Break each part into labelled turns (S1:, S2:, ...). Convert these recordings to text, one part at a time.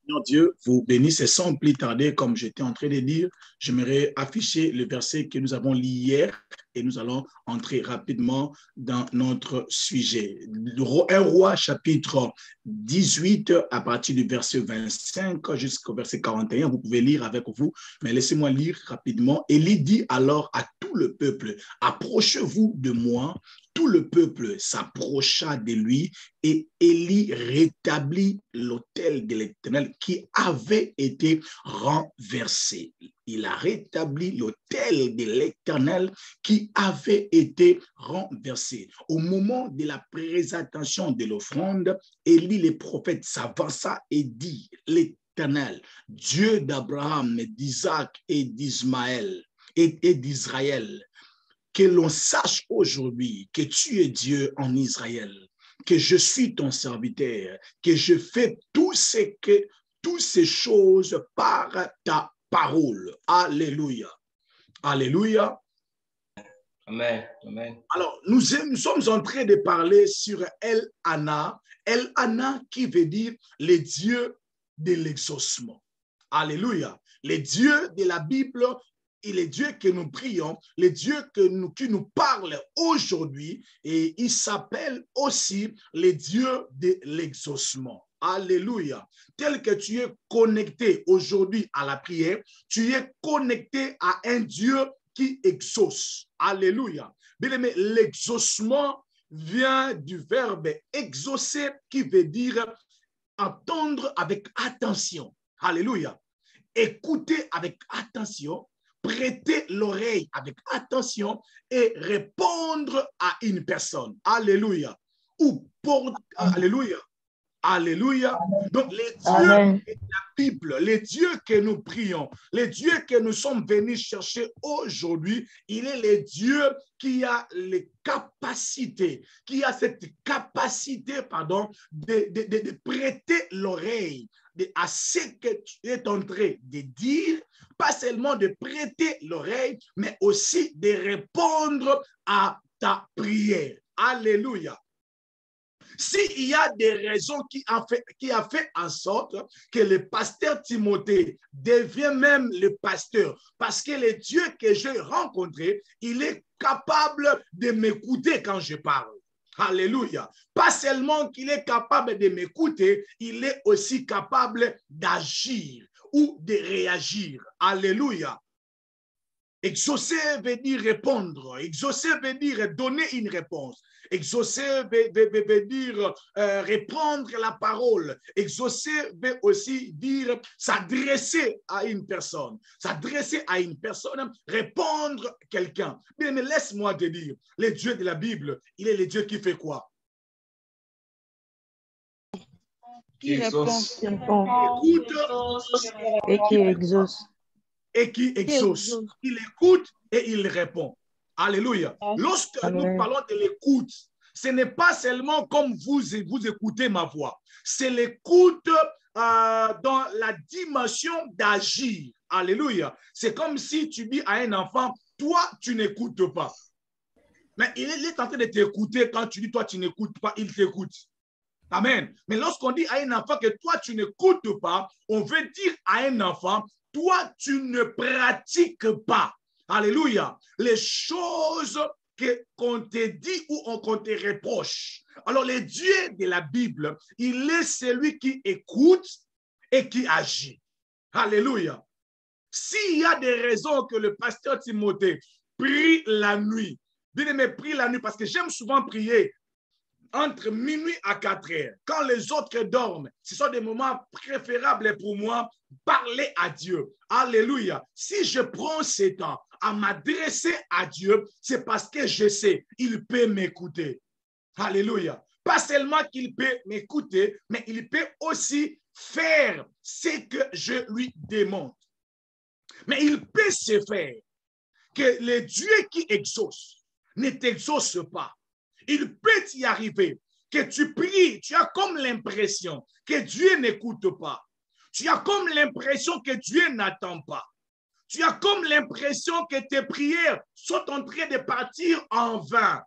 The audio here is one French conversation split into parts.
S1: Seigneur Dieu vous bénisse et sans plus tarder, comme j'étais en train de dire, j'aimerais afficher le verset que nous avons lu hier et nous allons entrer rapidement dans notre sujet. 1 Roi chapitre 18 à partir du verset 25 jusqu'au verset 41, vous pouvez lire avec vous, mais laissez-moi lire rapidement. Élie dit alors à tout le peuple, approchez-vous de moi. Tout le peuple s'approcha de lui et Élie rétablit l'autel de l'Éternel qui avait été renversé. Il a rétabli l'autel de l'Éternel qui avait été renversé. Au moment de la présentation de l'offrande, Élie le prophète s'avança et dit, l'Éternel, Dieu d'Abraham, d'Isaac et d'Ismaël et d'Israël, que l'on sache aujourd'hui que tu es Dieu en Israël, que je suis ton serviteur, que je fais toutes ces choses par ta parole. Alléluia. Alléluia.
S2: Amen. Amen.
S1: Alors, nous sommes en train de parler sur El-Ana. El-Ana qui veut dire le Dieu de l'exaucement. Alléluia. Le Dieu de la Bible, et le Dieu que nous prions, le Dieu qui nous parle aujourd'hui, et il s'appelle aussi le Dieu de l'exaucement. Alléluia. Tel que tu es connecté aujourd'hui à la prière, tu es connecté à un Dieu qui exauce. Alléluia. Bien aimé, l'exaucement vient du verbe exaucer qui veut dire entendre avec attention. Alléluia. Écouter avec attention, prêter l'oreille avec attention et répondre à une personne. Alléluia. Ou pour Alléluia. Alléluia. Donc, les dieux de la Bible, les dieux que nous prions, les dieux que nous sommes venus chercher aujourd'hui, il est le Dieu qui a les capacités, qui a cette capacité, de prêter l'oreille à ce que tu es en train de dire, pas seulement de prêter l'oreille, mais aussi de répondre à ta prière. Alléluia. S'il y a des raisons qui a fait en sorte que le pasteur Timothée devient même le pasteur, parce que le Dieu que j'ai rencontré, il est capable de m'écouter quand je parle. Alléluia. Pas seulement qu'il est capable de m'écouter, il est aussi capable d'agir ou de réagir. Alléluia. Exaucer veut dire répondre. Exaucer veut dire donner une réponse. Exaucer veut dire répondre la parole. Exaucer veut aussi dire s'adresser à une personne. S'adresser à une personne, répondre à quelqu'un. Mais laisse-moi te dire, le Dieu de la Bible, il est le Dieu qui fait quoi?
S3: Qui répond,
S1: qui écoute
S3: et qui exauce.
S1: Et qui exauce. Il écoute et il répond. Alléluia. Lorsque nous parlons de l'écoute, ce n'est pas seulement comme vous écoutez ma voix. C'est l'écoute dans la dimension d'agir. Alléluia. C'est comme si tu dis à un enfant, toi, tu n'écoutes pas. Mais il est en train de t'écouter quand tu dis, toi, tu n'écoutes pas, il t'écoute. Amen. Mais lorsqu'on dit à un enfant que toi, tu n'écoutes pas, on veut dire à un enfant, toi, tu ne pratiques pas. Alléluia. Les choses qu'on te dit ou qu'on te reproche. Alors, le Dieu de la Bible, il est celui qui écoute et qui agit. Alléluia. S'il y a des raisons que le pasteur Timothée prie la nuit, bien aimé, prie la nuit parce que j'aime souvent prier entre minuit à 4 heures, quand les autres dorment, ce sont des moments préférables pour moi, parler à Dieu. Alléluia. Si je prends ce temps à m'adresser à Dieu, c'est parce que je sais, il peut m'écouter. Alléluia. Pas seulement qu'il peut m'écouter, mais il peut aussi faire ce que je lui demande. Mais il peut se faire que le Dieu qui exauce ne t'exauce pas. Il peut y arriver que tu pries, tu as comme l'impression que Dieu n'écoute pas. Tu as comme l'impression que Dieu n'attend pas. Tu as comme l'impression que tes prières sont en train de partir en vain.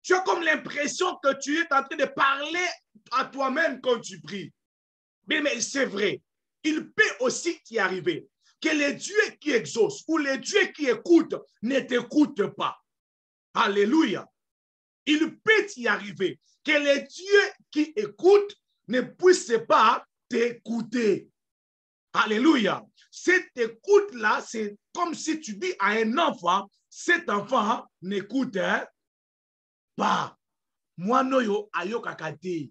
S1: Tu as comme l'impression que tu es en train de parler à toi-même quand tu pries. Mais c'est vrai. Il peut aussi y arriver que les dieux qui exaucent ou les dieux qui écoutent ne t'écoutent pas. Alléluia. Il peut y arriver que les dieux qui écoutent ne puissent pas t'écouter. Alléluia. Cette écoute-là, c'est comme si tu dis à un enfant, cet enfant n'écoute pas. Moi, noyo ayo kakate.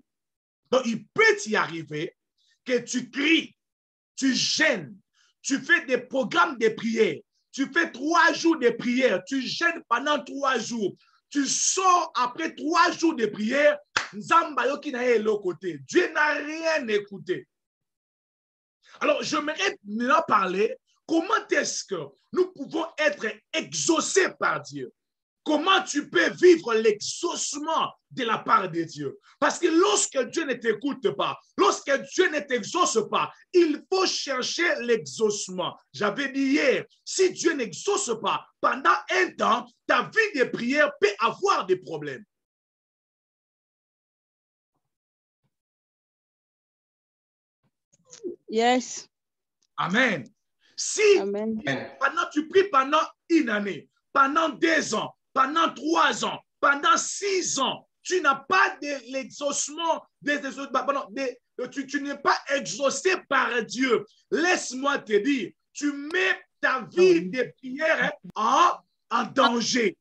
S1: Donc, il peut y arriver que tu cries, tu gênes, tu fais des programmes de prière, tu fais 3 jours de prière, tu gênes pendant 3 jours, tu sors après 3 jours de prière, Dieu n'a rien écouté. Alors, j'aimerais maintenant parler comment est-ce que nous pouvons être exaucés par Dieu. Comment tu peux vivre l'exaucement de la part de Dieu? Parce que lorsque Dieu ne t'écoute pas, lorsque Dieu ne t'exauce pas, il faut chercher l'exaucement. J'avais dit hier, si Dieu n'exauce pas, pendant un temps, ta vie de prière peut avoir des problèmes.
S3: Yes.
S1: Amen. Si
S3: Amen.
S1: pendant tu pries pendant une année, pendant 2 ans, pendant 3 ans, pendant 6 ans, tu n'as pas de l'exaucement, tu n'es pas exaucé par Dieu. Laisse-moi te dire, tu mets ta vie de prière en danger.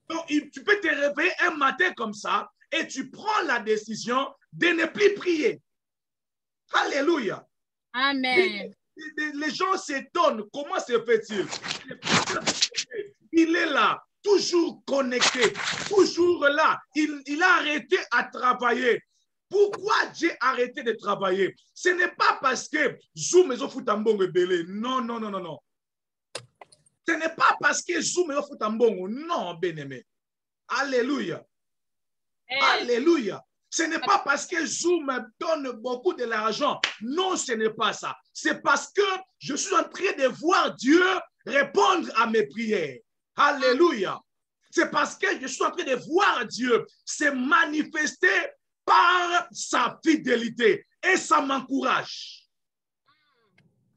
S1: Donc, tu peux te réveiller un matin comme ça et tu prends la décision de ne plus prier. Alléluia.
S4: Amen.
S1: Les gens s'étonnent. Comment se fait-il? Il est là, toujours connecté, toujours là. Il a arrêté à travailler. Pourquoi Dieu a arrêté de travailler? Ce n'est pas parce que Zoom est au foutambon rebelle. Non, non, non, non, non. Ce n'est pas parce que Zoom est au foutambon. Non, bien-aimé. Alléluia. Alléluia. Ce n'est pas parce que Zoom donne beaucoup de l'argent. Non, ce n'est pas ça. C'est parce que je suis en train de voir Dieu répondre à mes prières. Alléluia. C'est parce que je suis en train de voir Dieu se manifester par sa fidélité. Et ça m'encourage.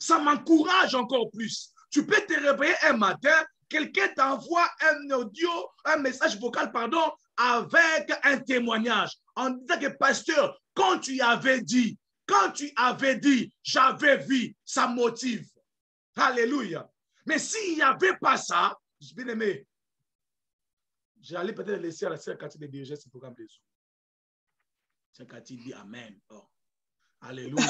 S1: Ça m'encourage encore plus. Tu peux te réveiller un matin, quelqu'un t'envoie un audio, un message vocal, pardon, avec un témoignage en disant que pasteur, quand tu avais dit, j'avais vu, ça motive. Alléluia. Mais s'il n'y avait pas ça, bien aimé, j'allais peut-être laisser à la sœur Cathy de diriger ce programme de Zoom. Sœur Cathy dit Amen. Oh. Alléluia.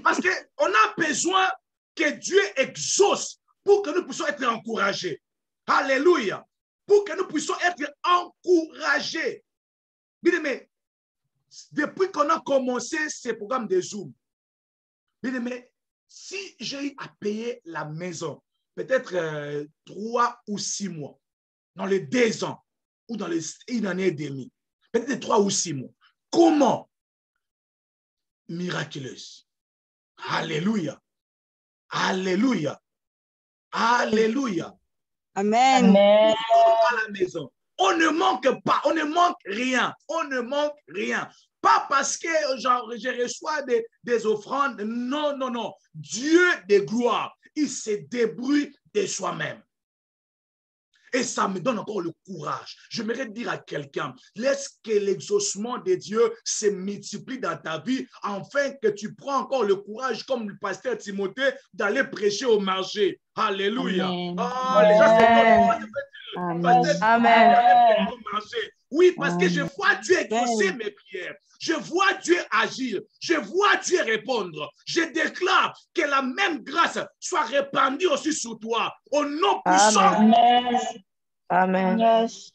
S1: Parce qu'on a besoin que Dieu exauce pour que nous puissions être encouragés. Alléluia. Pour que nous puissions être encouragés. Bien aimé, depuis qu'on a commencé ce programme de Zoom, bien aimé, si j'ai eu à payer la maison, peut-être 3 ou 6 mois, dans les 2 ans, ou dans une année et demie, peut-être 3 ou 6 mois, comment? Miraculeuse. Alléluia. Alléluia. Alléluia.
S3: Amen.
S4: Amen.
S1: À la maison. On ne manque pas, on ne manque rien, on ne manque rien. Pas parce que genre, je reçois des offrandes, non, non, non. Dieu de gloire, il se débrouille de soi-même. Et ça me donne encore le courage. J'aimerais dire à quelqu'un, laisse que l'exaucement de Dieu se multiplie dans ta vie, afin que tu prends encore le courage, comme le pasteur Timothée, d'aller prêcher au marché. Alléluia.
S3: Amen.
S1: Oh, les gens se
S3: Amen.
S1: oui, parce que je vois Dieu exaucer mes prières. Je vois Dieu agir. Je vois Dieu répondre. Je déclare que la même grâce soit répandue aussi sur toi. Au nom puissant.
S3: Amen. Yes.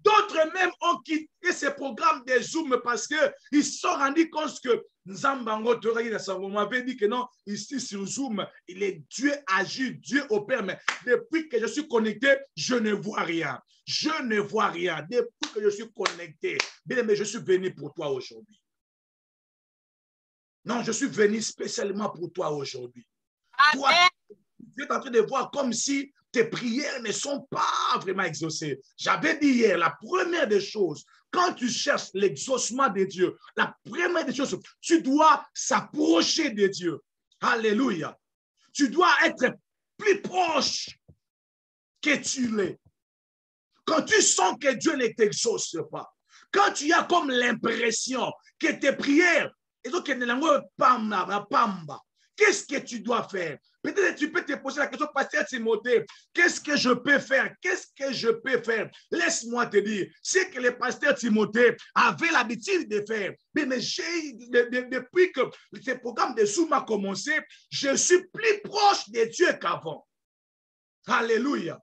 S1: D'autres même ont quitté ce programme de Zoom parce qu'ils se sont rendus compte que Nzambango m'avait dit que non, ici sur Zoom, il est Dieu agit, Dieu opère. Mais depuis que je suis connecté, je ne vois rien. Je ne vois rien. Depuis que je suis connecté, bien, mais je suis venu pour toi aujourd'hui. Non, je suis venu spécialement pour toi aujourd'hui. Toi, tu es en train de voir comme si tes prières ne sont pas vraiment exaucées. J'avais dit hier, la première des choses, quand tu cherches l'exaucement de Dieu, la première des choses, tu dois s'approcher de Dieu. Alléluia. Tu dois être plus proche que tu l'es. Quand tu sens que Dieu ne t'exauce pas, quand tu as comme l'impression que tes prières, qu'est-ce que tu dois faire? Peut-être tu peux te poser la question, Pasteur Timothée, qu'est-ce que je peux faire? Qu'est-ce que je peux faire? Laisse-moi te dire, c'est que le pasteur Timothée avait l'habitude de faire. Mais depuis que ce programme de Zoom a commencé, je suis plus proche de Dieu qu'avant. Alléluia.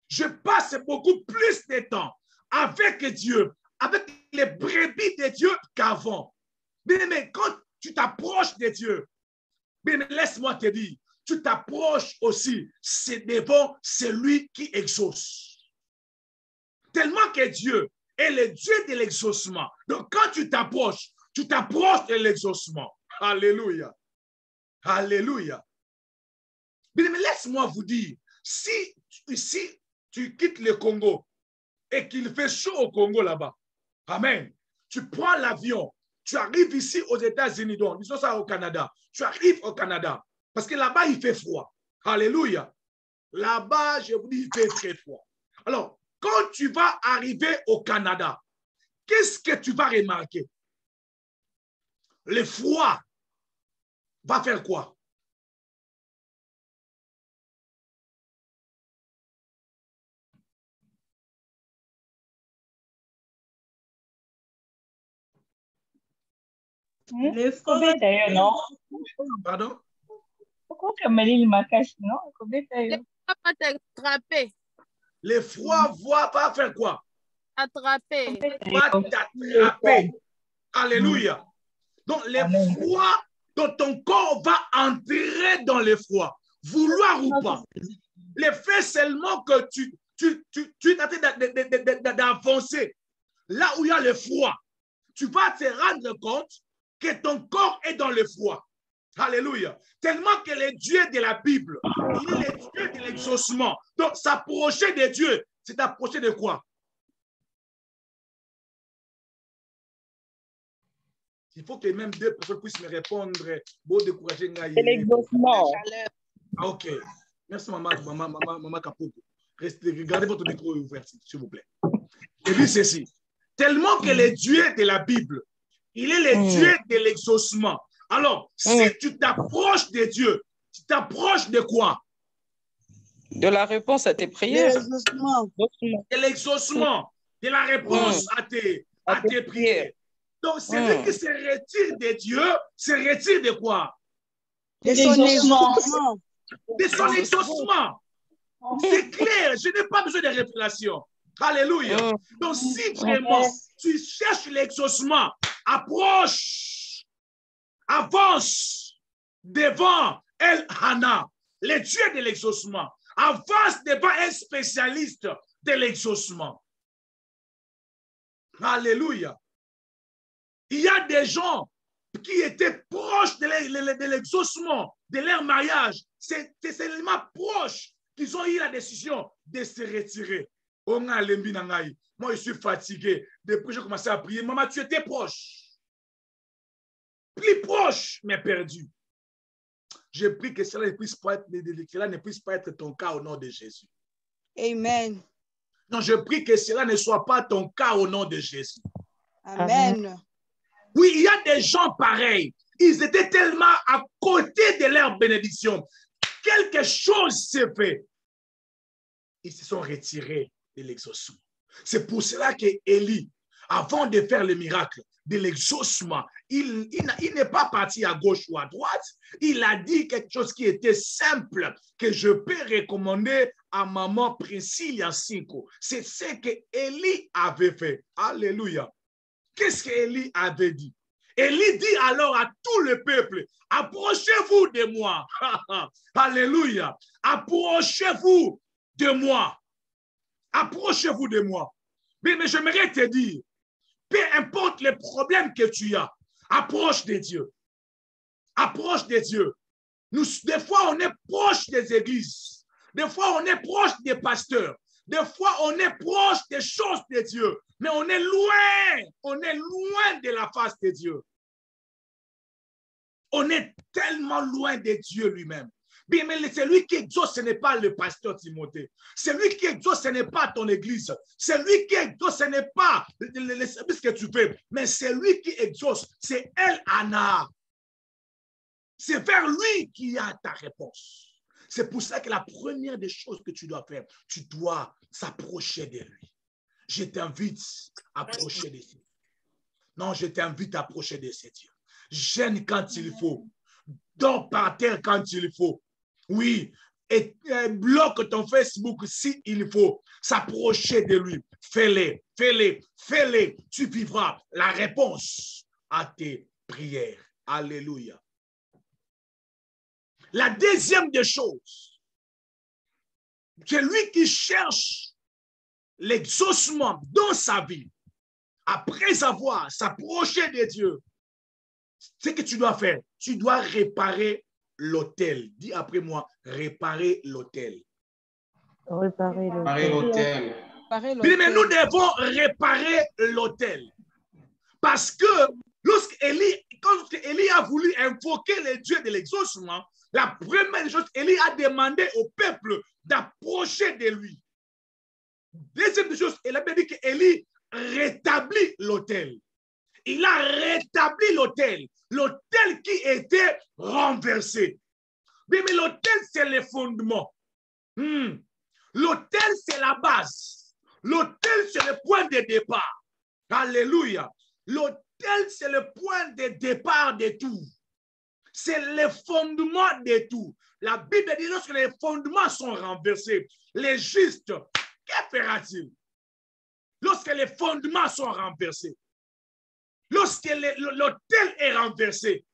S1: Je passe beaucoup plus de temps avec Dieu, avec les brebis de Dieu qu'avant. Mais quand tu t'approches de Dieu, mais laisse-moi te dire, tu t'approches aussi, c'est devant celui qui exauce. Tellement que Dieu est le Dieu de l'exaucement. Donc quand tu t'approches de l'exaucement. Alléluia. Alléluia. Mais laisse-moi vous dire, si tu quittes le Congo et qu'il fait chaud au Congo là-bas, amen, tu prends l'avion, tu arrives ici aux États-Unis, donc disons ça au Canada, tu arrives au Canada, parce que là-bas il fait froid. Alléluia. Là-bas, je vous dis, il fait très froid. Alors, quand tu vas arriver au Canada, qu'est-ce que tu vas remarquer? Le froid va faire quoi?
S3: Le froid d'ailleurs, non?
S1: Pardon?
S3: Pourquoi tu me dis ma cache, non?
S4: Va t'attraper.
S1: Le froid va faire quoi?
S4: Attraper.
S1: Va t'attraper. Alléluia. Donc, le froid, donc ton corps va entrer dans le froid, vouloir ou pas. Le fait seulement que tu d'avancer là où il y a le froid, tu vas te rendre compte que ton corps est dans le froid. Alléluia. Tellement que le Dieu de la Bible, il est le Dieu de l'exaucement. Donc, s'approcher de Dieu, c'est t'approcher de quoi? Il faut que même deux personnes puissent me répondre. Beau décourager.
S3: C'est l'exaucement.
S1: Ah, ok. Merci, maman Kapoko. Regardez votre micro ouvert, s'il vous plaît. Je dis ceci. Tellement que le Dieu de la Bible, il est le Dieu de l'exaucement. Alors, si tu t'approches de Dieu, tu t'approches de quoi?
S5: De la réponse à tes prières.
S1: De l'exaucement, de la réponse à tes prières. Donc, celui qui se retire de Dieu, se retire de quoi?
S3: De son exaucement.
S1: De son exaucement. C'est clair, je n'ai pas besoin de révélation. Alléluia. Donc, si vraiment tu cherches l'exaucement, approche, avance devant El Hana, le Dieu de l'exaucement. Avance devant un spécialiste de l'exaucement. Alléluia. Il y a des gens qui étaient proches de l'exaucement, de leur mariage. C'est seulement proche qu'ils ont eu la décision de se retirer. Moi, je suis fatigué. Depuis que j'ai commencé à prier, maman, tu étais proche. Plus proche, mais perdu. Je prie que cela ne puisse pas être ton cas au nom de Jésus.
S3: Amen.
S1: Non, je prie que cela ne soit pas ton cas au nom de Jésus.
S3: Amen.
S1: Oui, il y a des gens pareils. Ils étaient tellement à côté de leur bénédiction. Quelque chose s'est fait. Ils se sont retirés de l'exaucement. C'est pour cela que Élie, avant de faire le miracle de l'exaucement, il n'est pas parti à gauche ou à droite. Il a dit quelque chose qui était simple, que je peux recommander à maman Priscille Yassiko. C'est ce que Élie avait fait. Alléluia. Qu'est-ce qu'Élie avait dit? Élie dit alors à tout le peuple, approchez-vous de moi. Alléluia. Approchez-vous de moi. Approchez-vous de moi. Mais j'aimerais te dire, peu importe les problèmes que tu as, approche de Dieu. Approche de Dieu. Des fois, on est proche des églises. Des fois, on est proche des pasteurs. Des fois, on est proche des choses de Dieu. Mais on est loin de la face de Dieu. On est tellement loin de Dieu lui-même. Bien, mais celui qui exauce, ce n'est pas le pasteur Timothée. Celui qui exauce, ce n'est pas ton église. Celui qui exauce, ce n'est pas le service que tu fais. Mais celui qui exauce, c'est El-Ana. C'est vers lui qu'il y a ta réponse. C'est pour ça que la première des choses que tu dois faire, tu dois s'approcher de lui. Je t'invite à approcher de Dieu. Non, je t'invite à approcher de ces dieux. Gêne quand il faut. Dors par terre quand il faut. Oui. Et bloque ton Facebook s'il faut. S'approcher de lui. Fais-le, fais-le, fais-le. Tu vivras la réponse à tes prières. Alléluia. La deuxième des choses, celui qui cherche l'exaucement dans sa vie, après avoir s'approché de Dieu, ce que tu dois faire, tu dois réparer l'autel. Dis après moi, réparer l'autel.
S2: Réparer l'autel.
S1: Mais nous devons réparer l'autel. Parce que quand Élie a voulu invoquer les dieux de l'exaucement, la première chose, Élie a demandé au peuple d'approcher de lui. Deuxième chose, il a dit qu'Élie rétablit l'autel. Il a rétabli l'autel. L'autel qui était renversé. Mais l'autel, c'est le fondement. L'autel, c'est la base. L'autel, c'est le point de départ. Alléluia. L'autel, c'est le point de départ de tout. C'est le fondement de tout. La Bible dit lorsque les fondements sont renversés, les justes, que fera-t-il? Lorsque les fondements sont renversés, lorsque l'autel est renversé,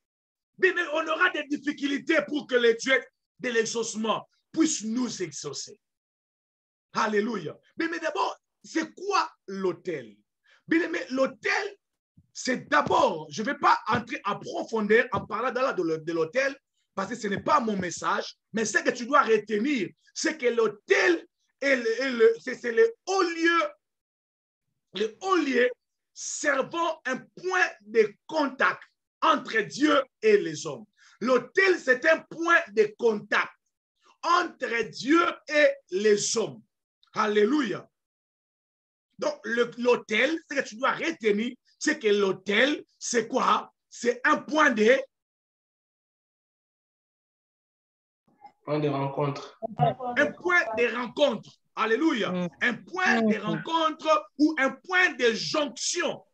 S1: on aura des difficultés pour que les dieux de l'exaucement puissent nous exaucer. Alléluia. Mais d'abord, c'est quoi l'autel? L'autel, c'est d'abord, je ne vais pas entrer en profondeur en parlant de l'autel, parce que ce n'est pas mon message, mais ce que tu dois retenir, c'est que l'autel, c'est le haut lieu servant un point de contact entre Dieu et les hommes. L'autel, c'est un point de contact entre Dieu et les hommes. Alléluia. Donc, l'autel, ce que tu dois retenir, c'est que l'autel, c'est quoi? C'est un point de
S2: rencontre.
S1: Un point de rencontre. Alléluia. Un point de rencontre ou un point de jonction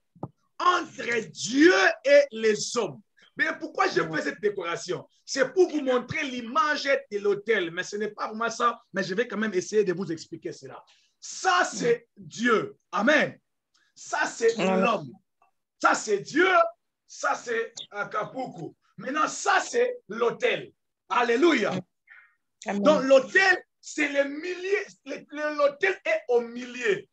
S1: entre Dieu et les hommes. Mais pourquoi je fais cette décoration? C'est pour vous montrer l'image de l'autel. Mais ce n'est pas vraiment ça. Mais je vais quand même essayer de vous expliquer cela. Ça, c'est Dieu. Amen. Ça, c'est l'homme. Ça, c'est Dieu. Ça, c'est Akapuku. Maintenant, ça, c'est l'autel. Alléluia. Amen. Donc, l'autel, c'est le milieu. L'autel est au milieu.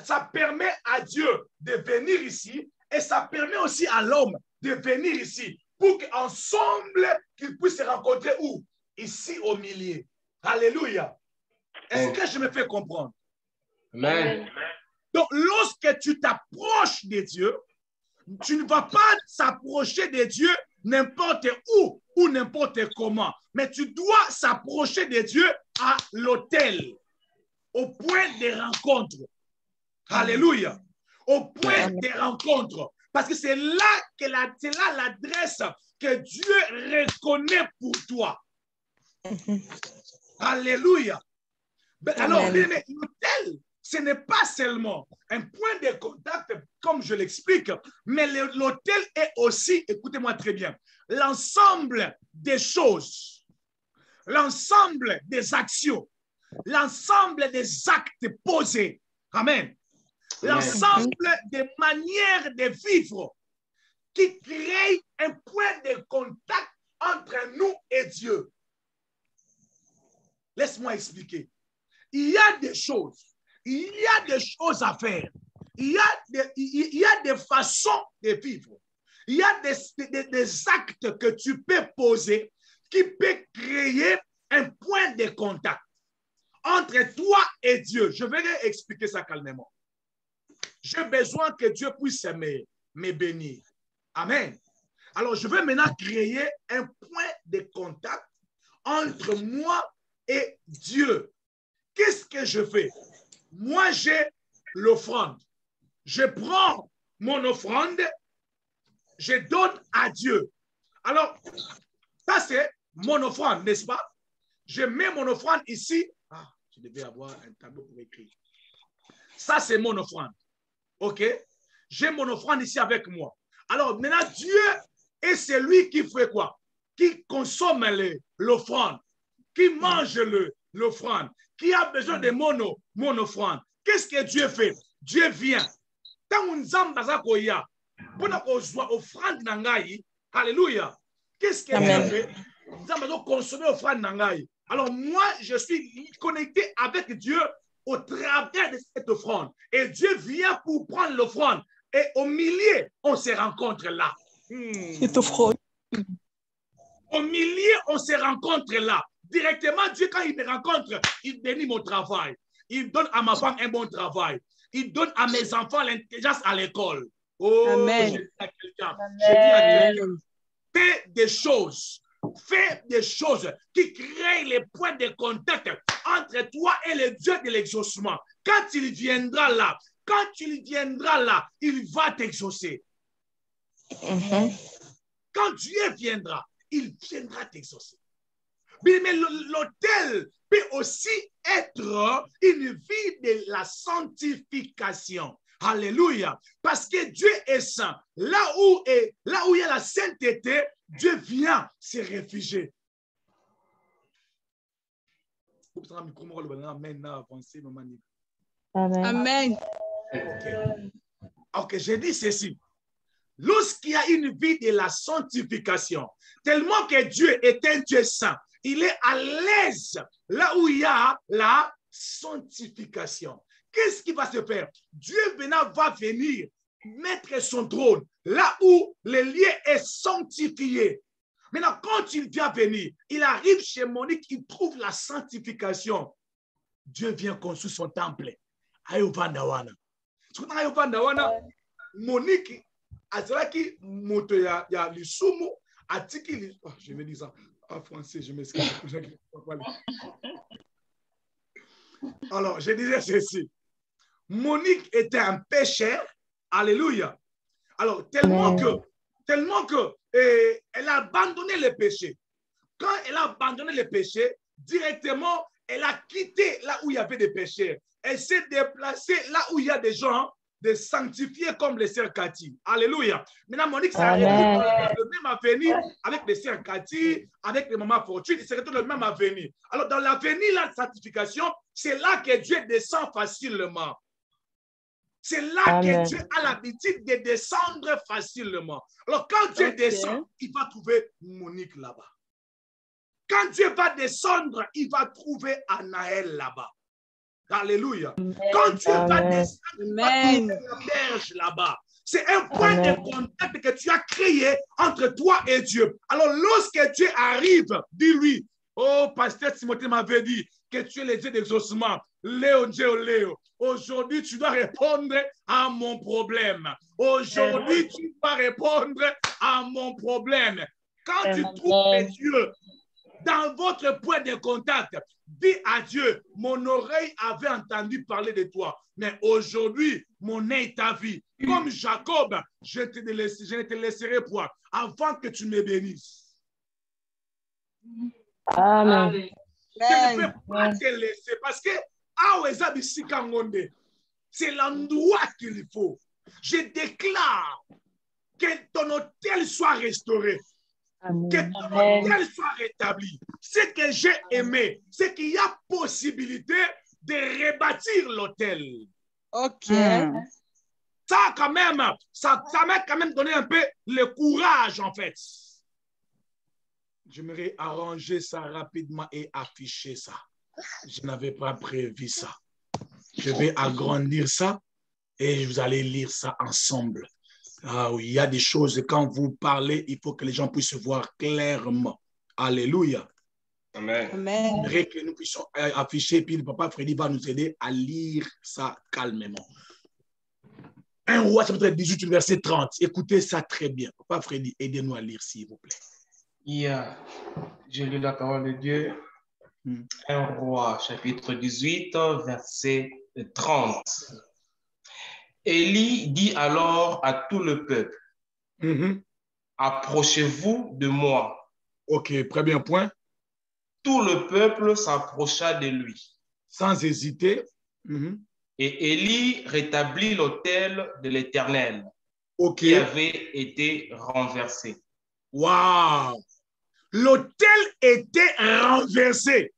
S1: Ça permet à Dieu de venir ici et ça permet aussi à l'homme de venir ici pour qu'ensemble, qu'ils puissent se rencontrer où? Ici au milieu. Alléluia. Est-ce que je me fais comprendre?
S2: Amen.
S1: Donc, lorsque tu t'approches de Dieu, tu ne vas pas s'approcher de Dieu n'importe où ou n'importe comment, mais tu dois s'approcher de Dieu à l'autel, au point de rencontre. Alléluia. Au point de rencontre. Parce que c'est là que l'adresse que Dieu reconnaît pour toi. Alléluia. Alors, l'autel, ce n'est pas seulement un point de contact, comme je l'explique, mais l'autel est aussi, écoutez-moi très bien, l'ensemble des choses, l'ensemble des actions, l'ensemble des actes posés. Amen. L'ensemble des manières de vivre qui créent un point de contact entre nous et Dieu. Laisse-moi expliquer. Il y a des choses à faire. Il y a des façons de vivre. Il y a des actes que tu peux poser qui peuvent créer un point de contact entre toi et Dieu. Je vais expliquer ça calmement. j'ai besoin que Dieu puisse me bénir. Amen. Alors, je vais maintenant créer un point de contact entre moi et Dieu. Qu'est-ce que je fais? Moi, j'ai l'offrande. Je prends mon offrande, je donne à Dieu. Alors, ça c'est mon offrande, n'est-ce pas? Je mets mon offrande ici. Ah, je devais avoir un tableau pour écrire. Ça c'est mon offrande. OK? J'ai mon offrande ici avec moi. Alors, maintenant, Dieu est celui qui fait quoi? Qui consomme l'offrande, qui mange l'offrande, qui a besoin de mon offrande. Qu'est-ce que Dieu fait? Dieu vient. Quand on zamba koya, pour offrande nangai, alléluia. Qu'est-ce que Dieu fait? Zamba consommer offrande nangai. Alors moi, je suis connecté avec Dieu au travers de cette offrande. Et Dieu vient pour prendre l'offrande. Et au milieu, on se rencontre là.
S5: Cette offrande.
S1: Au milieu, on se rencontre là. Directement, Dieu, quand il me rencontre, il bénit mon travail. Il donne à ma femme un bon travail. Il donne à mes enfants l'intelligence à l'école. Oh,
S3: Amen.
S1: je dis à quelqu'un, fais des choses. Fais des choses qui créent les points de contact entre toi et le Dieu de l'exaucement. Quand il viendra là, il va t'exaucer. Quand Dieu viendra, il viendra t'exaucer. Mais l'autel peut aussi être une vie de la sanctification. Alléluia. Parce que Dieu est saint. Là où il y a la sainteté, Dieu vient se réfugier.
S3: Amen.
S1: Ok, j'ai dit ceci. Lorsqu'il y a une vie de la sanctification, tellement que Dieu est un Dieu saint, il est à l'aise là où il y a la sanctification. Qu'est-ce qui va se faire? Dieu va venir mettre son trône là où le lieu est sanctifié. Maintenant, quand il vient venir, il arrive chez Monique, il trouve la sanctification. Dieu vient construire son temple. Ayovandawana. Monique, azalaki moto ya lisumu atiki je vais dire ça en français, je m'excuse. Alors, je disais ceci. Monique était un pécheur. Alléluia. Alors, tellement que elle a abandonné le péché. Quand elle a abandonné le péché, directement, elle a quitté là où il y avait des pécheurs. Elle s'est déplacée là où il y a des gens de sanctifiés comme les sœurs Cathy. Alléluia. Maintenant, Monique s'est arrêtée le même avenir avec les sœurs Cathy, avec les mamans Fortune, il s'est arrêté le même avenir. Alors, dans l'avenir, la sanctification, c'est là que Dieu descend facilement. C'est là que Dieu a l'habitude de descendre facilement. Alors, quand Dieu descend, il va trouver Monique là-bas. Quand Dieu va descendre, il va trouver Anaël là-bas. Alléluia. Quand Dieu va descendre, il va trouver la berge là-bas. C'est un point de contact que tu as créé entre toi et Dieu. Alors, lorsque Dieu arrive, dis-lui, oh, pasteur Timothée m'avait dit que tu es le Dieu d'exaucement. Léo, Léo, aujourd'hui, tu dois répondre à mon problème. Aujourd'hui, tu dois répondre à mon problème. Quand tu trouves Dieu dans votre point de contact, dis à Dieu, mon oreille avait entendu parler de toi, mais aujourd'hui, mon œil t'a vu. Comme Jacob, je ne te laisserai point avant que tu me bénisses.
S5: Amen.
S1: Je ne peux pas te laisser parce que c'est l'endroit qu'il faut. Je déclare que ton hôtel soit restauré. Que ton hôtel soit rétabli. Ce que j'ai aimé, c'est qu'il y a possibilité de rebâtir l'hôtel.
S3: Ok.
S1: Ça, quand même, ça m'a quand même donné un peu le courage, en fait. J'aimerais arranger ça rapidement et afficher ça. Je n'avais pas prévu ça. Je vais agrandir ça et vous allez lire ça ensemble. Ah oui, il y a des choses, quand vous parlez, il faut que les gens puissent voir clairement. Alléluia.
S2: Amen.
S3: Amen.
S1: J'aimerais que nous puissions afficher, puis le papa Freddy va nous aider à lire ça calmement. 1 Roi, chapitre 18, verset 30. Écoutez ça très bien. Papa Freddy, aidez-nous à lire, s'il vous plaît.
S2: Je lis la parole de Dieu. 1 Roi, chapitre 18, verset 30. Élie dit alors à tout le peuple, approchez-vous de moi.
S1: Ok, premier point.
S2: Tout le peuple s'approcha de lui.
S1: Sans hésiter.
S2: Et Élie rétablit l'autel de l'Éternel qui avait été renversé.
S1: Waouh! L'autel était renversé.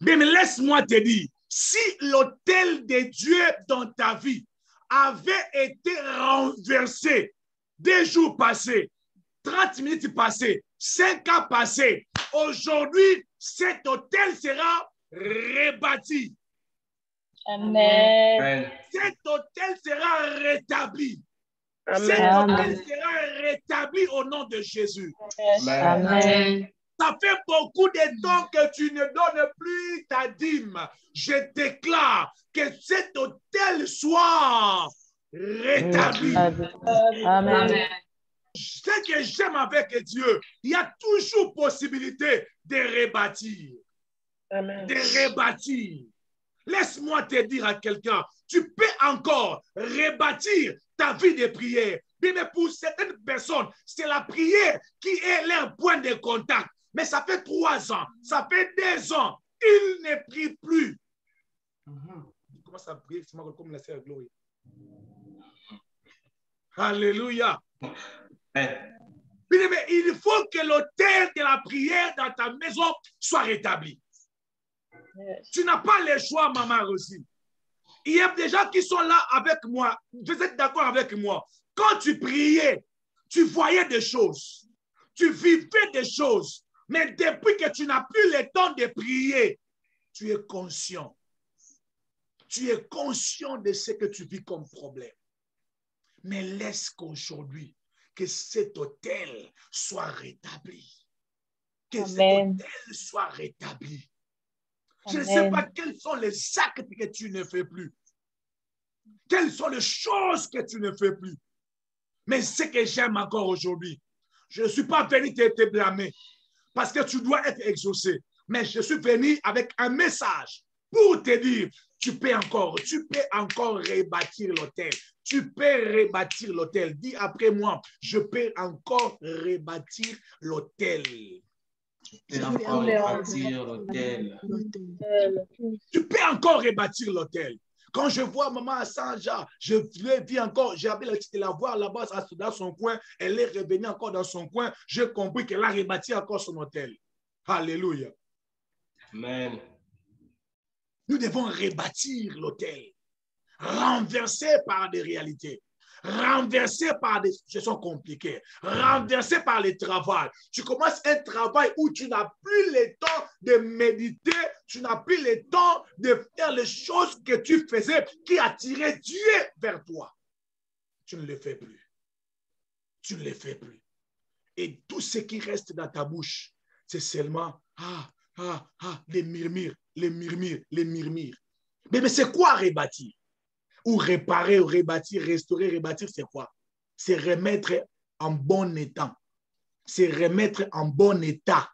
S1: Mais laisse-moi te dire, si l'autel de Dieu dans ta vie avait été renversé, 2 jours passés, 30 minutes passées, 5 ans passés, aujourd'hui, cet autel sera rebâti.
S4: Amen.
S1: Cet autel sera rétabli.
S4: Amen.
S1: Cet autel sera rétabli au nom de Jésus.
S4: Amen.
S1: Ça fait beaucoup de temps que tu ne donnes plus ta dîme. Je déclare que cet autel soit rétabli.
S4: Amen.
S1: Ce que j'aime avec Dieu, il y a toujours possibilité de rebâtir.
S4: Amen.
S1: De rebâtir. Laisse-moi te dire à quelqu'un, tu peux encore rebâtir ta vie de prière. Mais pour certaines personnes, c'est la prière qui est leur point de contact. Mais ça fait 3 ans, ça fait 2 ans, ils ne prient plus. Il commence à prier, c'est comme la sœur Gloria. Alléluia. Mais il faut que l'autel de la prière dans ta maison soit rétabli. Tu n'as pas le choix, maman Rosine. Il y a des gens qui sont là avec moi. Vous êtes d'accord avec moi? Quand tu priais, tu voyais des choses. Tu vivais des choses. Mais depuis que tu n'as plus le temps de prier, tu es conscient. Tu es conscient de ce que tu vis comme problème. Mais laisse qu'aujourd'hui, que cet autel soit rétabli. Que cet autel soit rétabli. Je ne sais pas quels sont les actes que tu ne fais plus. Quelles sont les choses que tu ne fais plus. Mais ce que j'aime encore aujourd'hui, je ne suis pas venu te blâmer parce que tu dois être exaucé. Mais je suis venu avec un message pour te dire, tu peux encore rebâtir l'autel. Tu peux rebâtir l'autel. Dis après moi, je peux encore rebâtir l'autel.
S2: Tu peux encore rebâtir l'autel.
S1: Tu peux encore rebâtir l'autel. Quand je vois maman à Saint-Jean, je vis encore, j'ai appelé la voir là-bas dans son coin, elle est revenue encore dans son coin, j'ai compris qu'elle a rebâti encore son hôtel. Alléluia.
S2: Amen.
S1: Nous devons rebâtir l'hôtel, renversé par des réalités, renversé par des situations compliquées, renversé par le travail. Tu commences un travail où tu n'as plus le temps de méditer, tu n'as plus le temps de faire les choses que tu faisais qui attiraient Dieu vers toi. Tu ne le fais plus. Tu ne le fais plus. Et tout ce qui reste dans ta bouche, c'est seulement les murmures, les murmures, les murmures. Mais c'est quoi rebâtir? Ou réparer, ou rebâtir, restaurer, rebâtir, c'est quoi? C'est remettre en bon état. C'est remettre en bon état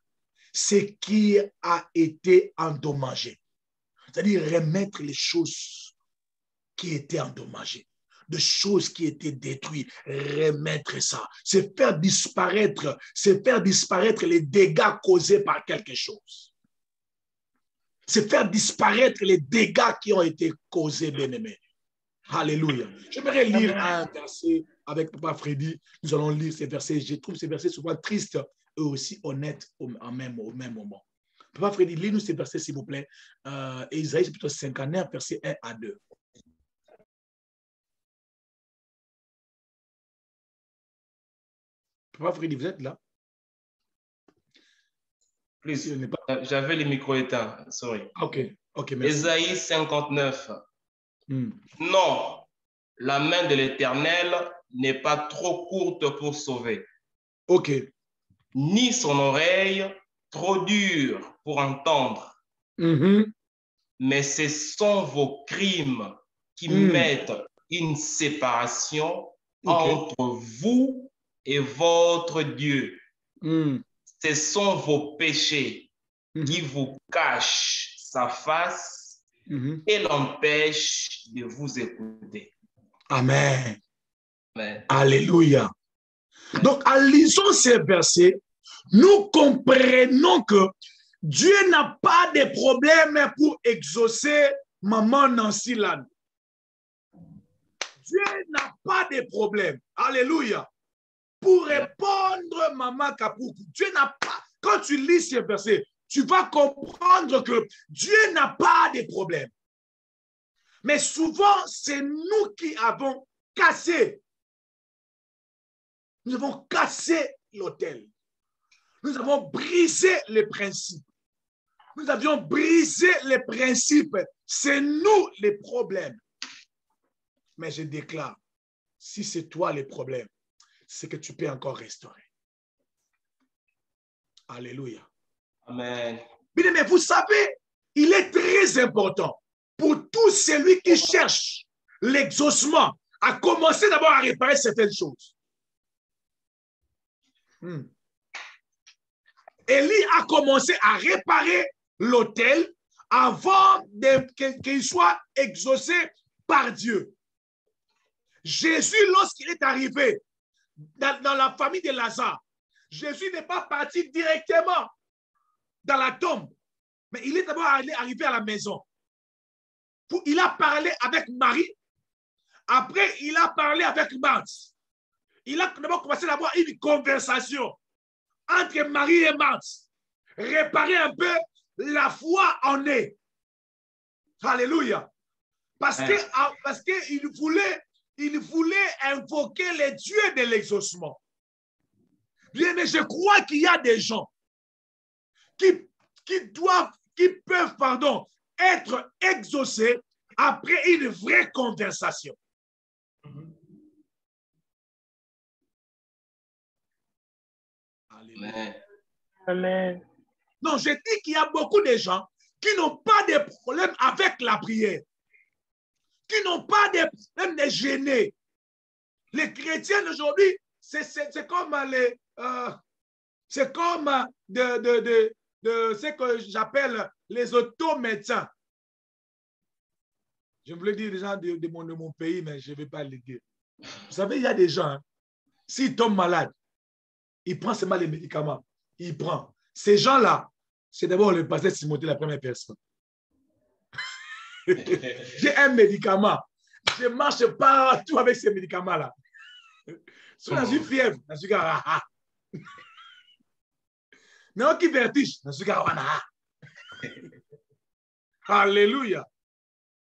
S1: ce qui a été endommagé. C'est-à-dire remettre les choses qui étaient endommagées, des choses qui étaient détruites, remettre ça. C'est faire disparaître les dégâts causés par quelque chose. C'est faire disparaître les dégâts qui ont été causés, bien-aimés. Alléluia. J'aimerais lire un verset avec Papa Freddy. Nous allons lire ces versets. Je trouve ces versets souvent tristes et aussi honnêtes au même moment. Papa Freddy, lis-nous ces versets, s'il vous plaît. Isaïe, chapitre 59, versets 1 à 2. Papa Freddy, vous êtes là?
S2: J'avais le micro éteint, sorry.
S1: Ok, merci.
S2: Isaïe 59. Non, la main de l'Éternel n'est pas trop courte pour sauver.
S1: Ok.
S2: Ni son oreille trop dure pour entendre. Mais ce sont vos crimes qui mettent une séparation entre vous et votre Dieu. Ce sont vos péchés qui vous cachent sa face et l'empêchent de vous écouter.
S1: Amen.
S2: Amen.
S1: Alléluia. Donc, en lisant ces versets, nous comprenons que Dieu n'a pas de problème pour exaucer maman Nancy Land. Dieu n'a pas de problème. Alléluia. Pour répondre maman Kapuku. Dieu n'a pas. Quand tu lis ces versets, tu vas comprendre que Dieu n'a pas de problème. Mais souvent, c'est nous qui avons cassé. Nous avons cassé l'autel. Nous avons brisé les principes. Nous avions brisé les principes. C'est nous les problèmes. Mais je déclare, si c'est toi les problèmes, c'est que tu peux encore restaurer. Alléluia.
S2: Amen.
S1: Bien, mais vous savez, il est très important pour tout celui qui cherche l'exaucement à commencer d'abord à réparer certaines choses. Élie a commencé à réparer l'autel avant qu'il soit exaucé par Dieu. Jésus, lorsqu'il est arrivé dans la famille de Lazare, Jésus n'est pas parti directement dans la tombe, mais il est d'abord arrivé à la maison. Il a parlé avec Marie, après il a parlé avec Marthe. Il a d'abord commencé à avoir une conversation entre Marie et Marthe, réparer un peu la foi en eux. Alléluia. Parce qu'il voulait invoquer les dieux de l'exaucement. Bien, mais je crois qu'il y a des gens qui peuvent être exaucés après une vraie conversation.
S2: Amen.
S4: Amen.
S1: Non, je dis qu'il y a beaucoup de gens qui n'ont pas de problème avec la prière, qui n'ont pas de problème de gêner. Les chrétiens d'aujourd'hui, c'est comme ce que j'appelle les automédecins. Je voulais dire des gens de mon pays, mais je ne vais pas le dire. Vous savez, il y a des gens, hein, s'ils tombent malades, ils prennent seulement les médicaments. Ils prennent. Ces gens-là, c'est d'abord le pasteur Timothée, la première personne. J'ai un médicament. Je marche partout avec ces médicaments-là. Si on a une fièvre, on a une fièvre. Non, qui vertige, on a une fièvre. Alléluia.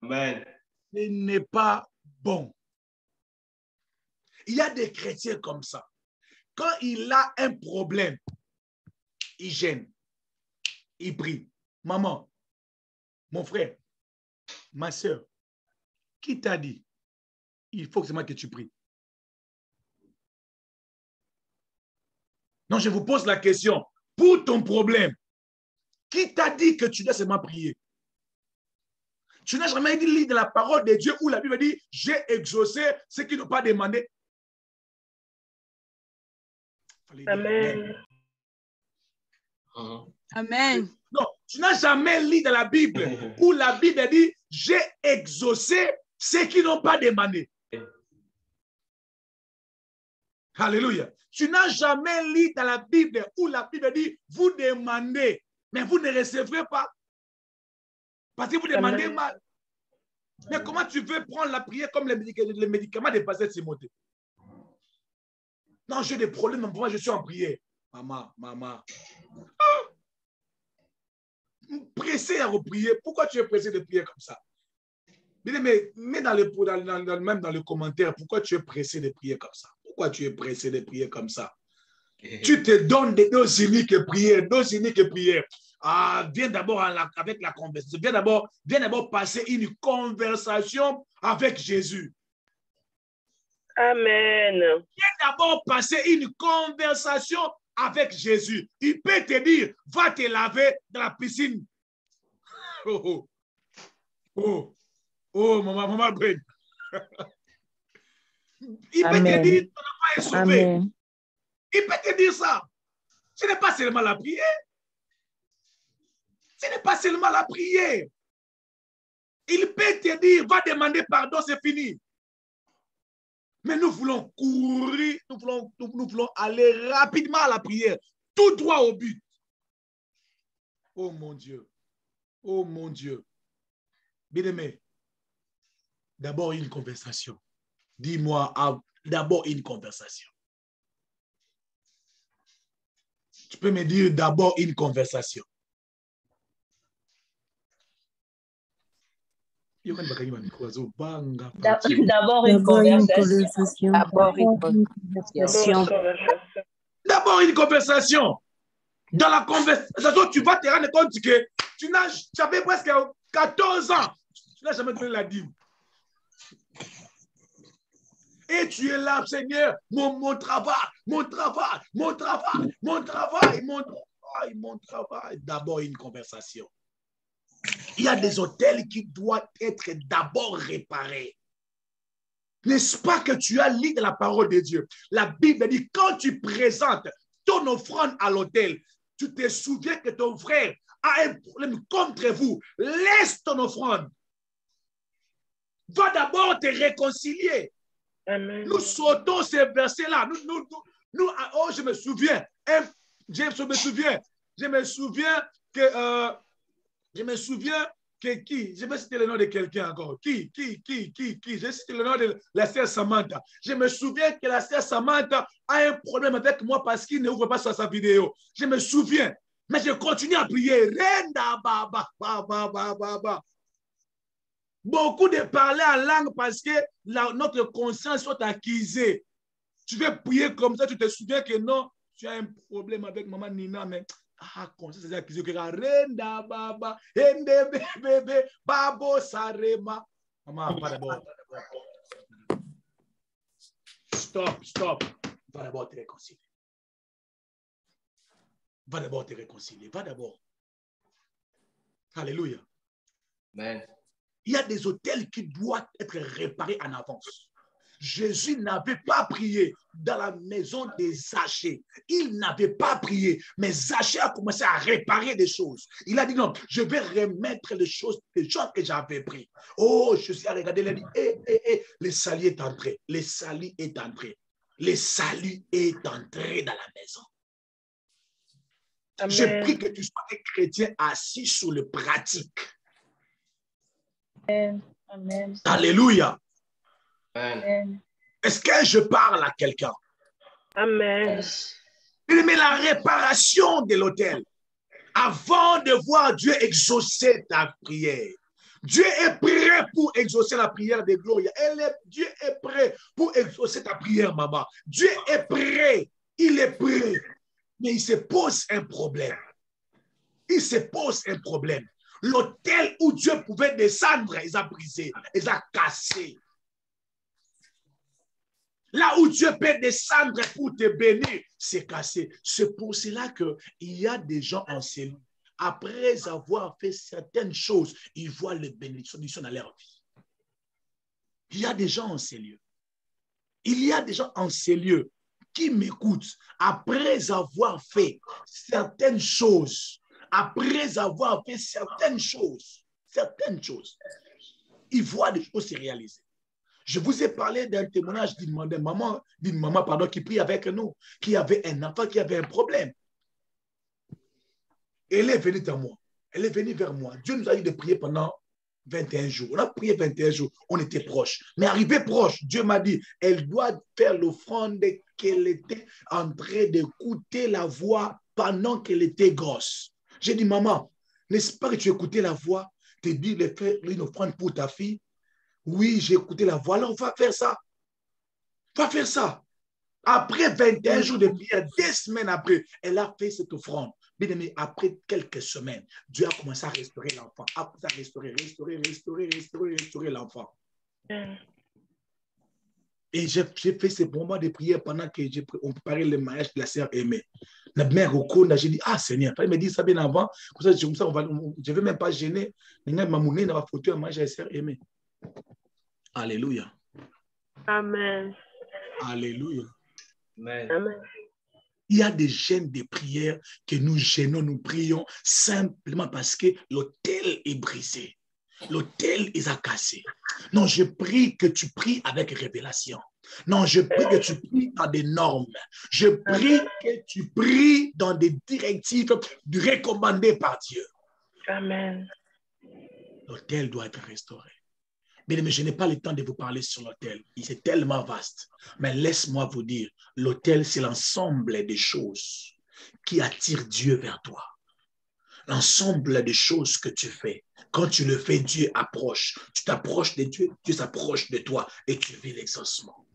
S2: Amen.
S1: Ce n'est pas bon. Il y a des chrétiens comme ça. Quand il a un problème, il gêne, il prie. Maman, mon frère, ma soeur, qui t'a dit? Il faut seulement que tu pries. Non, je vous pose la question. Pour ton problème, qui t'a dit que tu dois seulement prier? Tu n'as jamais lu de la parole de Dieu où la Bible dit « J'ai exaucé ceux qui n'ont pas demandé ».
S4: Amen.
S3: Amen.
S1: Non, tu n'as jamais lu dans la Bible où la Bible dit « J'ai exaucé ceux qui n'ont pas demandé ». Alléluia. Tu n'as jamais lu dans la Bible où la Bible dit « Vous demandez, mais vous ne recevrez pas. » Parce que vous demandez
S4: Amen.
S1: mal. Mais comment tu veux prendre la prière comme les médicaments de pasteur Timothée? Non, j'ai des problèmes, moi je suis en prière. Maman. Pressé à reprier. Pourquoi tu es pressé de prier comme ça? Mais même dans le commentaire, pourquoi tu es pressé de prier comme ça? Pourquoi tu es pressé de prier comme ça? Tu te donnes deux uniques prières. Viens d'abord avec la conversation. Viens d'abord passer une conversation avec Jésus.
S4: Amen.
S1: Viens d'abord passer une conversation avec Jésus. Il peut te dire, va te laver dans la piscine. Oh, maman Brune. Il peut te dire ton enfant est sauvé.
S5: Amen.
S1: Il peut te dire ça. Ce n'est pas seulement la prière. Ce n'est pas seulement la prière. Il peut te dire, va demander pardon, c'est fini. Mais nous voulons courir, nous voulons aller rapidement à la prière, tout droit au but. Oh mon Dieu. Oh mon Dieu. Bien-aimé, d'abord une conversation. Dis-moi, d'abord une conversation. Tu peux me dire d'abord une conversation.
S6: D'abord une conversation.
S5: D'abord une conversation.
S1: D'abord une conversation. Dans la conversation, tu vas te rendre compte que tu avais presque 14 ans. Tu n'as jamais donné la dîme. Et tu es là, Seigneur, mon travail, mon travail, mon travail, mon travail, mon travail, mon travail. D'abord une conversation. Il y a des hôtels qui doivent être d'abord réparés. N'est-ce pas que tu as lu dans la parole de Dieu? La Bible dit, quand tu présentes ton offrande à l'hôtel, tu te souviens que ton frère a un problème contre vous. Laisse ton offrande. Va d'abord te réconcilier.
S4: Amen.
S1: Nous sautons ces versets-là. Oh, je me souviens que qui? Je vais citer le nom de quelqu'un encore. Qui? J'ai cité le nom de la sœur Samantha. Je me souviens que la sœur Samantha a un problème avec moi parce qu'il ne ouvre pas sur sa vidéo. Je me souviens. Mais je continue à prier. Beaucoup de parler en langue parce que notre conscience soit accusée. Tu veux prier comme ça, tu te souviens que non, tu as un problème avec maman Nina, mais conscience est accusée. Renda baba, ende bébé, babo sarema. Maman, va d'abord. Stop. Va d'abord te réconcilier. Va d'abord. Alléluia.
S2: Amen.
S1: Il y a des hôtels qui doivent être réparés en avance. Jésus n'avait pas prié dans la maison des Zachée. Il n'avait pas prié, mais Zachée a commencé à réparer des choses. Il a dit non, je vais remettre les choses que j'avais pris. Oh, Jésus a regardé, il a dit, le salut est entré. Le salut est entré. Le salut est entré dans la maison.
S4: Amen.
S1: Je prie que tu sois un chrétien assis sur le pratique.
S6: Amen.
S1: Alléluia.
S2: Amen.
S1: Est-ce que je parle à quelqu'un?
S4: Amen.
S1: Mais la réparation de l'autel, avant de voir Dieu exaucer ta prière, Dieu est prêt pour exaucer la prière de Gloria. Dieu est prêt pour exaucer ta prière, maman. Dieu est prêt. Il est prêt. Mais il se pose un problème. L'autel où Dieu pouvait descendre, il a brisé, il a cassé. Là où Dieu peut descendre pour te bénir, c'est cassé. C'est pour cela qu'il y a des gens en cellule. Après avoir fait certaines choses, ils voient les bénédictions dans leur vie. Il y a des gens en ces lieux. Il y a des gens en ces lieux qui m'écoutent après avoir fait certaines choses. Ils voient des choses se réaliser. Je vous ai parlé d'un témoignage d'une maman qui prie avec nous, qui avait un enfant qui avait un problème. Elle est venue vers moi. Dieu nous a dit de prier pendant 21 jours. On a prié 21 jours. On était proches. Mais arrivé proche, Dieu m'a dit, elle doit faire l'offrande qu'elle était en train d'écouter la voix pendant qu'elle était grosse. J'ai dit, maman, n'est-ce pas que tu écoutais la voix, te dire de faire une offrande pour ta fille? Oui, j'ai écouté la voix. Alors, va faire ça. Après 21 jours de prière, 2 semaines après, elle a fait cette offrande. Bien aimé, après quelques semaines, Dieu a commencé à restaurer l'enfant. Restaurer l'enfant. Et j'ai fait ces moments de prière pendant qu'on préparait le mariage de la sœur aimée. La mère au cours, j'ai dit, Seigneur, il me dit ça bien avant. Comme ça, je ne vais même pas gêner. Je vais m'amourner dans la photo de mariage de la sœur aimée. Alléluia.
S4: Amen.
S1: Alléluia.
S2: Amen.
S4: Amen.
S1: Il y a des jeûnes de prières que nous gênons, nous prions simplement parce que l'autel est brisé. L'autel est cassé. Non, je prie que tu pries avec révélation. Non, je prie que tu pries dans des normes. Je prie que tu pries dans des directives recommandées par Dieu.
S4: Amen.
S1: L'autel doit être restauré. Mais je n'ai pas le temps de vous parler sur l'autel. C'est tellement vaste. Mais laisse-moi vous dire, l'autel, c'est l'ensemble des choses qui attirent Dieu vers toi. L'ensemble des choses que tu fais. Quand tu le fais, Dieu approche. Tu t'approches de Dieu, Dieu s'approche de toi et tu vis l'exaucement.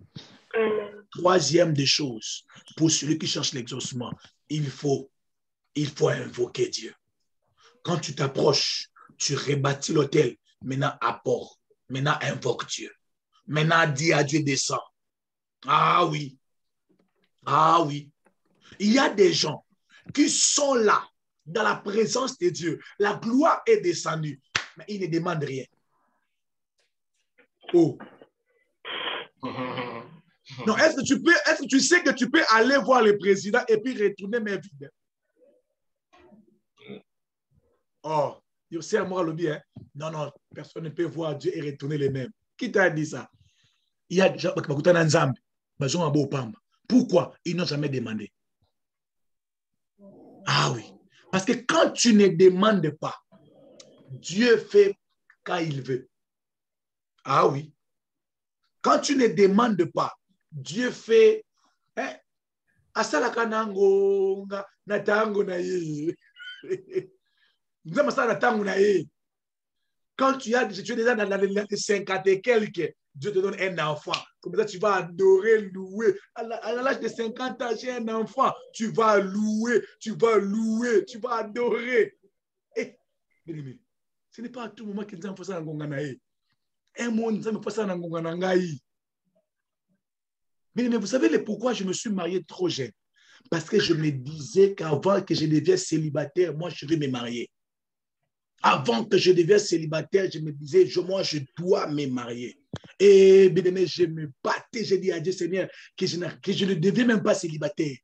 S1: Troisième des choses, pour celui qui cherche l'exaucement, il faut invoquer Dieu. Quand tu t'approches, tu rebâtis l'autel. Maintenant, apporte. Maintenant, invoque Dieu. Maintenant, dis à Dieu, descends. Ah oui. Ah oui. Il y a des gens qui sont là, dans la présence de Dieu. La gloire est descendue, mais ils ne demandent rien. Oh. Non, est-ce que tu sais que tu peux aller voir le président et puis retourner mes vides? Oh. Je sais à moi le bien. Non, non, personne ne peut voir Dieu et retourner les mêmes. Qui t'a dit ça? Il y a des gens qui ont pourquoi ils n'ont jamais demandé? Ah oui. Parce que quand tu ne demandes pas, Dieu fait quand il veut. Ah oui. Quand tu ne demandes pas, Dieu fait. Asalaka nangonga natango na ye. Quand tu es déjà dans les 50 et quelques, Dieu te donne un enfant. Comme ça, tu vas adorer, louer. À l'âge de 50 ans, j'ai un enfant. Tu vas louer, tu vas adorer. Et, ce n'est pas à tout moment que nous avons fait ça dans Ngonganaï. Un monde, nous avons fait ça dans Ngonganaï. Mais vous savez pourquoi je me suis marié trop jeune? Parce que je me disais qu'avant que je devienne célibataire, moi, je vais me marier. Avant que je devienne célibataire, je me disais, moi, je dois me marier. Et bien aimé, je me battais, j'ai dit à Dieu, Seigneur, que je ne deviens même pas célibataire.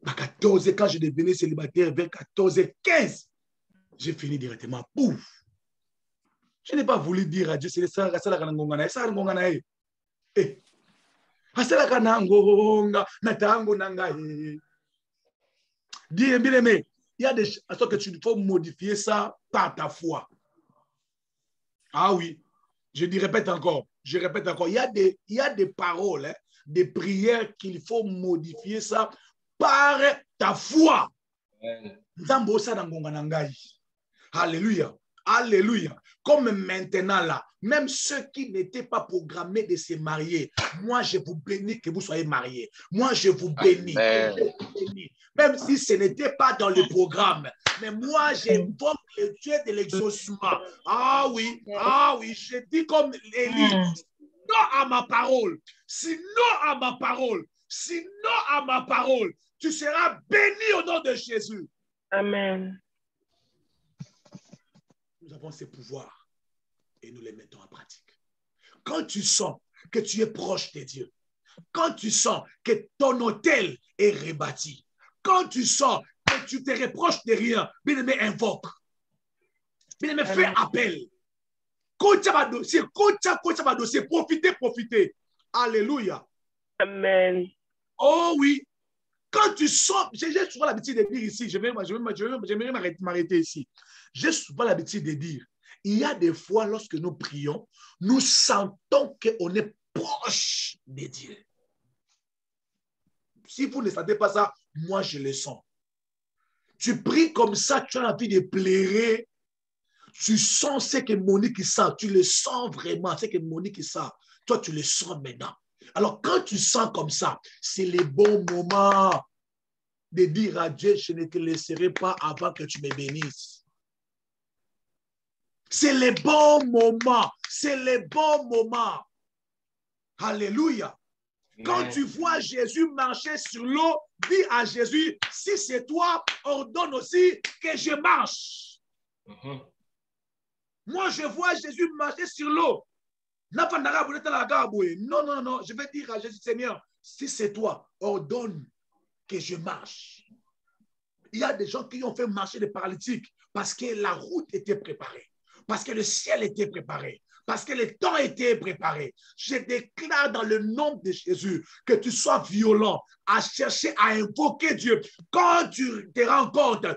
S1: À 14, quand je devenais célibataire, vers 14 et 15, j'ai fini directement. Pouf! Je n'ai pas voulu dire à Dieu, c'est ça, ça, la ngongana, ça, la ngongana. Eh! Asala nangonga, natango nangae. Bien aimé, il y a des choses que tu faut modifier ça par ta foi. Ah oui, je répète encore. Il y a des paroles, hein, des prières qu'il faut modifier ça par ta foi. Alléluia. Alléluia. Comme maintenant là, même ceux qui n'étaient pas programmés de se marier, moi je vous bénis que vous soyez mariés. Moi je vous bénis. Même si ce n'était pas dans le programme. Mais moi j'invoque le Dieu de l'exaucement. Ah oui, je dis comme Élie, non à ma parole, sinon à ma parole, tu seras béni au nom de Jésus.
S4: Amen.
S1: Nous avons ces pouvoirs et nous les mettons en pratique. Quand tu sens que tu es proche de Dieu, quand tu sens que ton autel est rebâti, quand tu sens que tu te reproches de rien, bien-aimé, invoque. Bien-aimé, fais appel. Profitez. Alléluia.
S4: Amen.
S1: Oh oui. Quand tu sens, j'ai souvent l'habitude de dire ici, je vais m'arrêter ici. J'ai souvent l'habitude de dire, il y a des fois lorsque nous prions, nous sentons qu'on est proche de Dieu. Si vous ne sentez pas ça, moi je le sens. Tu pries comme ça, tu as envie de pleurer. Tu sens ce que Monique sent, tu le sens vraiment, ce que Monique sent. Toi, tu le sens maintenant. Alors, quand tu sens comme ça, c'est le bon moment de dire à Dieu, je ne te laisserai pas avant que tu me bénisses. C'est le bon moment. C'est le bon moment. Alléluia. Quand tu vois Jésus marcher sur l'eau, dis à Jésus, si c'est toi, ordonne aussi que je marche. Moi, je vois Jésus marcher sur l'eau. Non, non, non. Je vais dire à Jésus, Seigneur, si c'est toi, ordonne que je marche. Il y a des gens qui ont fait marcher des paralytiques parce que la route était préparée, parce que le ciel était préparé, parce que le temps était préparé. Je déclare dans le nom de Jésus que tu sois violent à chercher à invoquer Dieu. Quand tu te rends compte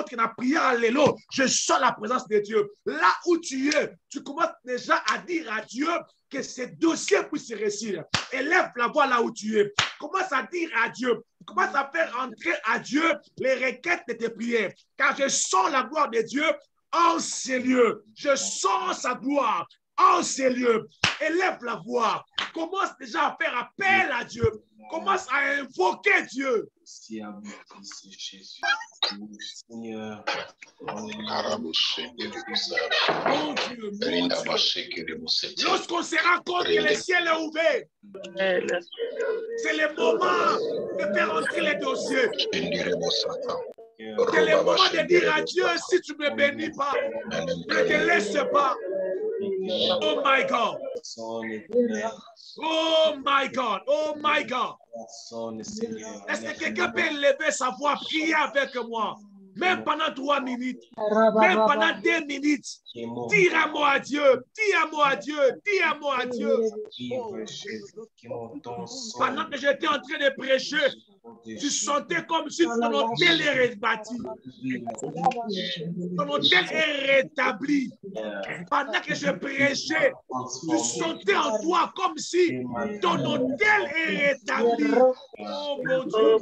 S1: que la prière à l'élo, je sens la présence de Dieu. Là où tu es, tu commences déjà à dire à Dieu que ce dossier puisse réussir. Élève la voix là où tu es. Commence à dire à Dieu. Commence à faire entrer à Dieu les requêtes de tes prières. Car je sens la gloire de Dieu en ces lieux. Je sens sa gloire en ces lieux. Élève la voix. Commence déjà à faire appel à Dieu. Commence à invoquer Dieu.
S2: Merci à vous, Jésus. Seigneur.
S1: Lorsqu'on se rend compte que le ciel est ouvert, c'est le moment de faire entrer les dossiers. C'est le moment de dire à Dieu, si tu ne me bénis pas, ne te laisse pas. Oh my God. Oh my God. Oh my God. Est-ce que quelqu'un peut lever sa voix, prier avec moi? Même pendant 3 minutes, même pendant 2 minutes, dire un mot à Dieu, dis un mot à Dieu, dis un mot à Dieu. Pendant que j'étais en train de prêcher, tu sentais comme si ton hôtel est rebâti. Ton hôtel est rétabli. Pendant que je prêchais, tu sentais en toi comme si ton hôtel est rétabli. Oh mon Dieu.